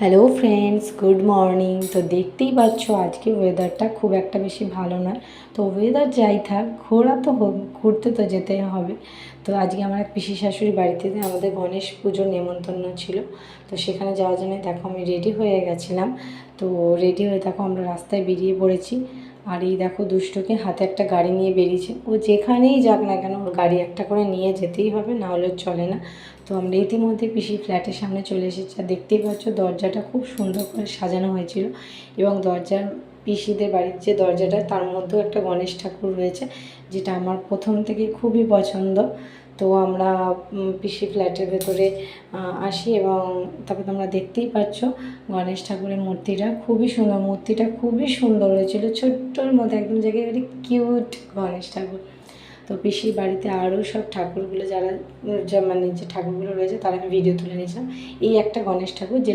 Hello friends, good morning. তো দেখতেই পাচ্ছ আজকে ওয়েদারটা খুব একটা বেশি ভালো নয়। তো ওয়েদার যাই থাক, ঘুরতে তো যেতেই হবে। তো আজকে আমার এক পিসি শাশুড়ি বাড়িতে আমাদের গণেশ পুজোর নেমন্তন্ন ছিল। তো সেখানে যাওয়ার জন্য দেখো আমি রেডি হয়ে গেছিলাম। তো রেডি হয়ে দেখো আমরা রাস্তায় বেরিয়ে পড়েছি। আর এই দেখো দুষ্টকে হাতে একটা গাড়ি নিয়ে বেরিয়েছে। ও যেখানেই যাক না কেন ওর গাড়ি একটা করে নিয়ে যেতেই হবে, না হলে চলে না। তো আমরা ইতিমধ্যে পিসির ফ্ল্যাটের সামনে চলে এসেছি। আর দেখতেই পাচ্ছ দরজাটা খুব সুন্দর করে সাজানো হয়েছিল, এবং দরজার পিসিদের বাড়ির যে দরজাটা তার মধ্যেও একটা গণেশ ঠাকুর রয়েছে, যেটা আমার প্রথম থেকে খুবই পছন্দ। তো আমরা পিসি ফ্ল্যাটের ভেতরে আসি, এবং তারপর তোমরা দেখতেই পাচ্ছ গণেশ ঠাকুরের মূর্তিটা খুবই সুন্দর। মূর্তিটা খুবই সুন্দর হয়েছিল, ছোট্টর মধ্যে একদম জায়গায় কিউট গণেশ ঠাকুর। তো পিসির বাড়িতে আরও সব ঠাকুরগুলো যারা মানে যে ঠাকুরগুলো রয়েছে তারা আমি ভিডিও তুলে নিয়েছিলাম। এই একটা গণেশ ঠাকুর যে